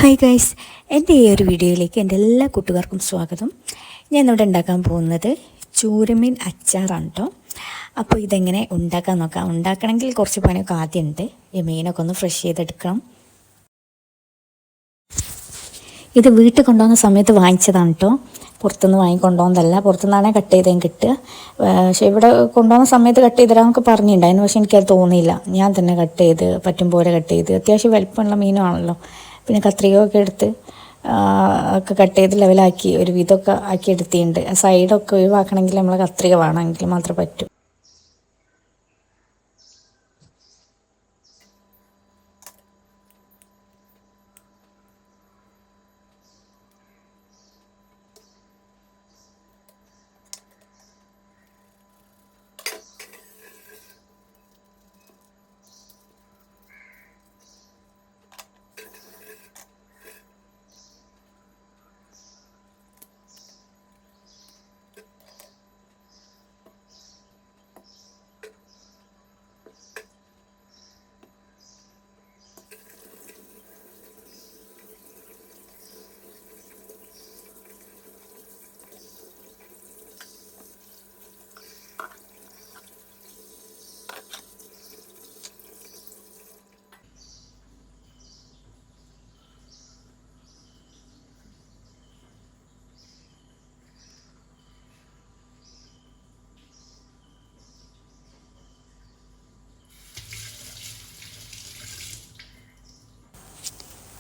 Hi guys, എൻ്റെ ഈ ഒരു വീഡിയോയിലേക്ക് എൻ്റെ എല്ലാ കൂട്ടുകാർക്കും സ്വാഗതം. ഞാൻ ഇവിടെ ഉണ്ടാക്കാൻ പോകുന്നത് ചൂരമീൻ അച്ചാറാണ് കേട്ടോ. അപ്പോൾ ഇതെങ്ങനെ ഉണ്ടാക്കാൻ നോക്കാം. ഉണ്ടാക്കണമെങ്കിൽ കുറച്ച് പണിയൊക്കെ ആദ്യമുണ്ട്. ഈ മീനൊക്കെ ഒന്ന് ഫ്രഷ് ചെയ്തെടുക്കണം. ഇത് വീട്ടിൽ കൊണ്ടുവന്ന സമയത്ത് വാങ്ങിച്ചതാണ് കേട്ടോ. പുറത്തുനിന്ന് വാങ്ങിക്കൊണ്ടുവന്നതല്ല. പുറത്തുനിന്നാണേ കട്ട് ചെയ്തേം കിട്ടുക. പക്ഷേ ഇവിടെ കൊണ്ടുവന്ന സമയത്ത് കട്ട് ചെയ്തരാന്നൊക്കെ പറഞ്ഞിട്ടുണ്ടായിരുന്നു. പക്ഷേ എനിക്കത് തോന്നിയില്ല. ഞാൻ തന്നെ കട്ട് ചെയ്ത് പറ്റും പോലെ കട്ട് ചെയ്ത്, അത്യാവശ്യം വലിപ്പമുള്ള മീനുമാണല്ലോ. പിന്നെ കത്രികയൊക്കെ എടുത്ത് ഒക്കെ കട്ട് ചെയ്ത് ലെവലാക്കി ഒരു വിധമൊക്കെ ആക്കി എടുത്തിട്ടുണ്ട്. സൈഡൊക്കെ ഒഴിവാക്കണമെങ്കിൽ നമ്മൾ കത്രിക വേണമെങ്കിൽ മാത്രമേ പറ്റൂ.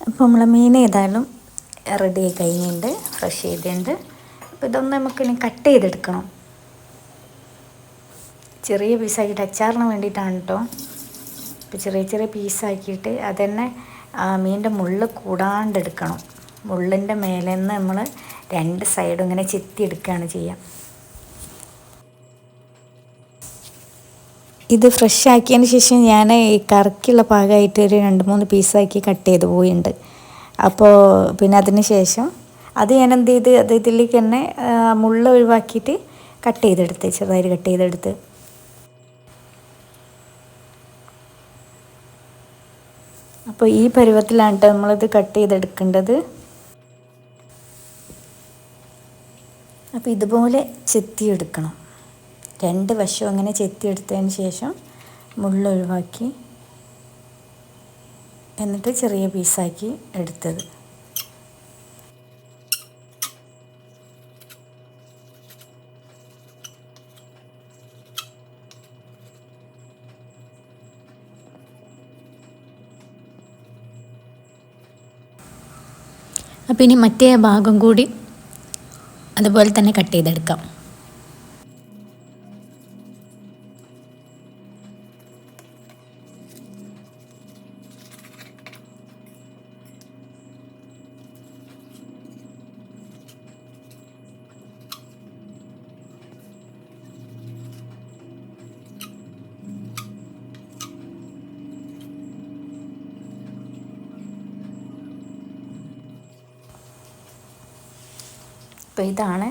അപ്പോൾ നമ്മളെ മീൻ ഏതായാലും റെഡി ആയി കഴിഞ്ഞിട്ടുണ്ട്, ഫ്രഷ് ചെയ്തിട്ടുണ്ട്. അപ്പോൾ ഇതൊന്ന് നമുക്കിനി കട്ട് ചെയ്തെടുക്കണം. ചെറിയ പീസാക്കിയിട്ട് അച്ചാറിന് വേണ്ടിയിട്ടാണ് കേട്ടോ. ഇപ്പോൾ ചെറിയ ചെറിയ പീസാക്കിയിട്ട് അതന്നെ മീനിൻ്റെ മുള്ള് കൂടാണ്ടെടുക്കണം. മുള്ളിൻ്റെ മേലെ നിന്ന് നമ്മൾ രണ്ട് സൈഡും ഇങ്ങനെ ചെത്തിയെടുക്കുകയാണ് ചെയ്യുക. ഇത് ഫ്രഷ് ആക്കിയതിന് ശേഷം ഞാൻ ഈ കറിക്കുള്ള പാകമായിട്ട് ഒരു 2-3 പീസാക്കി കട്ട് ചെയ്ത് പോയിട്ടുണ്ട്. അപ്പോൾ പിന്നെ അതിന് ശേഷം അത് ഞാൻ എന്ത് ചെയ്ത് അത് ഇതിലേക്ക് തന്നെ മുള്ള ഒഴിവാക്കിയിട്ട് കട്ട് ചെയ്തെടുത്ത്, ചെറുതായിട്ട് കട്ട് ചെയ്തെടുത്ത്. അപ്പോൾ ഈ പരുവത്തിലാണ് നമ്മളിത് കട്ട് ചെയ്തെടുക്കേണ്ടത്. അപ്പോൾ ഇതുപോലെ ചെത്തിയെടുക്കണം. രണ്ട് വശവും അങ്ങനെ ചെത്തിയെടുത്തതിന് ശേഷം മുള്ളൊഴിവാക്കി എന്നിട്ട് ചെറിയ പീസാക്കി എടുത്തത്. അപ്പോൾ ഇനി മറ്റേ ഭാഗം കൂടി അതുപോലെ തന്നെ കട്ട് ചെയ്തെടുക്കാം. അപ്പോൾ ഇതാണ്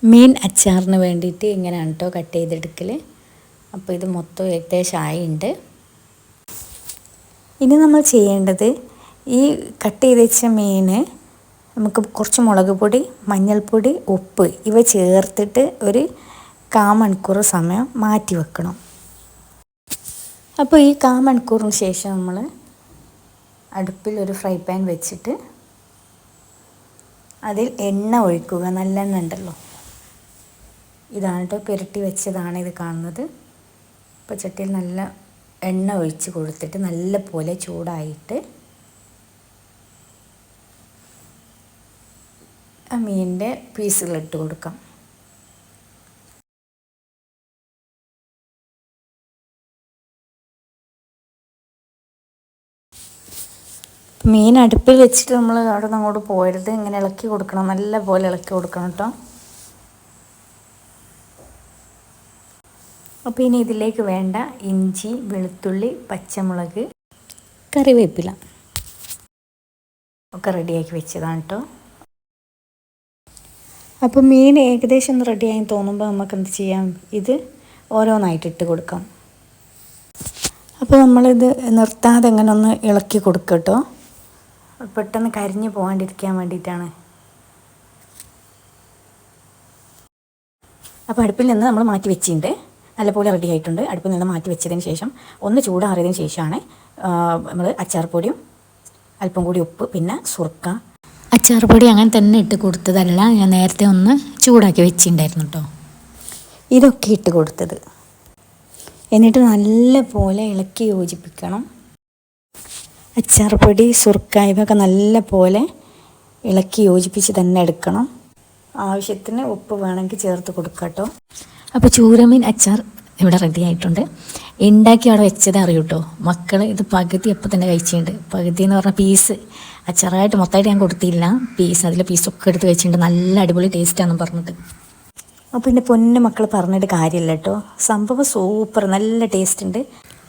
മീൻ അച്ചാറിന് വേണ്ടിയിട്ട് ഇങ്ങനെയാണ് കേട്ടോ കട്ട് ചെയ്തെടുക്കൽ. അപ്പോൾ ഇത് മൊത്തം ഏകദേശം ആയിട്ടുണ്ട്. ഇനി നമ്മൾ ചെയ്യേണ്ടത് ഈ കട്ട് ചെയ്ത് വെച്ച മീൻ നമുക്ക് കുറച്ച് മുളക് പൊടി, മഞ്ഞൾപ്പൊടി, ഉപ്പ് ഇവ ചേർത്തിട്ട് ഒരു 1/4 മണിക്കൂർ സമയം മാറ്റി വെക്കണം. അപ്പോൾ ഈ 1/4 മണിക്കൂറിന് ശേഷം നമ്മൾ അടുപ്പിൽ ഒരു ഫ്രൈ പാൻ വെച്ചിട്ട് അതിൽ എണ്ണ ഒഴിക്കുക. നല്ലെണ്ണ ഉണ്ടല്ലോ, ഇതാണ് കേട്ടോ, പുരട്ടി വെച്ചതാണ് ഇത് കാണുന്നത്. അപ്പോൾ ചട്ടിയിൽ നല്ല എണ്ണ ഒഴിച്ച് കൊടുത്തിട്ട് നല്ല പോലെ ചൂടായിട്ട് ആ മീനിൻ്റെ പീസുകളിട്ട് കൊടുക്കാം. മീൻ അടുപ്പിൽ വെച്ചിട്ട് നമ്മൾ അവിടെ നിന്ന് അങ്ങോട്ട് പോരുത്, ഇങ്ങനെ ഇളക്കി കൊടുക്കണം, നല്ല പോലെ ഇളക്കി കൊടുക്കണം കേട്ടോ. അപ്പോൾ ഇനി ഇതിലേക്ക് വേണ്ട ഇഞ്ചി, വെളുത്തുള്ളി, പച്ചമുളക്, കറിവേപ്പില ഒക്കെ റെഡിയാക്കി വെച്ചതാണ് കേട്ടോ. അപ്പോൾ മീൻ ഏകദേശം ഒന്ന് റെഡിയായി തോന്നുമ്പോൾ നമുക്ക് എന്ത് ചെയ്യാം, ഇത് ഓരോന്നായിട്ട് ഇട്ട് കൊടുക്കാം. അപ്പോൾ നമ്മളിത് നിർത്താതെ ഇങ്ങനെ ഒന്ന് ഇളക്കി കൊടുക്കുക കേട്ടോ. പെട്ടെന്ന് കരിഞ്ഞു പോകാണ്ടിരിക്കാൻ വേണ്ടിയിട്ടാണ്. അപ്പോൾ അടുപ്പിൽ നിന്ന് നമ്മൾ മാറ്റി വെച്ചിട്ടുണ്ട്, നല്ലപോലെ റെഡി ആയിട്ടുണ്ട്. അടുപ്പിൽ നിന്ന് മാറ്റി വെച്ചതിന് ശേഷം ഒന്ന് ചൂടാറിയതിന് ശേഷമാണ് നമ്മൾ അച്ചാർ പൊടിയും അല്പം കൂടി ഉപ്പ് പിന്നെ സുർക്ക. അച്ചാർ പൊടി അങ്ങനെ തന്നെ ഇട്ട് കൊടുത്തതല്ല, ഞാൻ നേരത്തെ ഒന്ന് ചൂടാക്കി വെച്ചിട്ടുണ്ടായിരുന്നു കേട്ടോ. ഇതൊക്കെ ഇട്ട് കൊടുത്തത്, എന്നിട്ട് നല്ല പോലെ ഇളക്കി യോജിപ്പിക്കണം. അച്ചാർ പൊടി സുർക്ക ഇവയൊക്കെ നല്ല പോലെ ഇളക്കി യോജിപ്പിച്ച് തന്നെ എടുക്കണം. ആവശ്യത്തിന് ഉപ്പ് വേണമെങ്കിൽ ചേർത്ത് കൊടുക്കാം കേട്ടോ. അപ്പോൾ ചൂരമീൻ അച്ചാർ ഇവിടെ റെഡി ആയിട്ടുണ്ട്. ഉണ്ടാക്കി അവിടെ വെച്ചതേ അറിയൂ കേട്ടോ. മക്കൾ ഇത് പകുതി അപ്പം തന്നെ കഴിച്ചിട്ടുണ്ട്. പകുതി എന്ന് പറഞ്ഞാൽ പീസ്, അച്ചാറായിട്ട് മൊത്തമായിട്ട് ഞാൻ കൊടുത്തില്ല, പീസ്, അതിൽ പീസൊക്കെ എടുത്ത് വെച്ചിട്ടുണ്ട്. നല്ല അടിപൊളി ടേസ്റ്റാണെന്ന് പറഞ്ഞിട്ട്. അപ്പോൾ എൻ്റെ പൊന്നു മക്കൾ പറഞ്ഞിട്ട് കാര്യമില്ല കേട്ടോ, സംഭവം സൂപ്പർ, നല്ല ടേസ്റ്റ് ഉണ്ട്.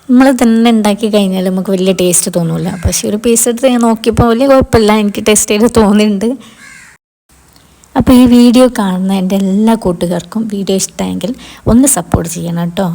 നമ്മൾ തന്നെ ഉണ്ടാക്കി കഴിഞ്ഞാൽ നമുക്ക് വലിയ ടേസ്റ്റ് തോന്നില്ല, പക്ഷേ ഒരു പീസ് എടുത്ത് ഞാൻ നോക്കിയപ്പോൾ വലിയ കുഴപ്പമില്ല, എനിക്ക് ടേസ്റ്റ് ചെയ്ത് തോന്നിയിട്ടുണ്ട്. അപ്പോൾ ഈ വീഡിയോ കാണുന്ന എൻ്റെ എല്ലാ കൂട്ടുകാർക്കും വീഡിയോ ഇഷ്ടമായെങ്കിൽ ഒന്ന് സപ്പോർട്ട് ചെയ്യണം കേട്ടോ.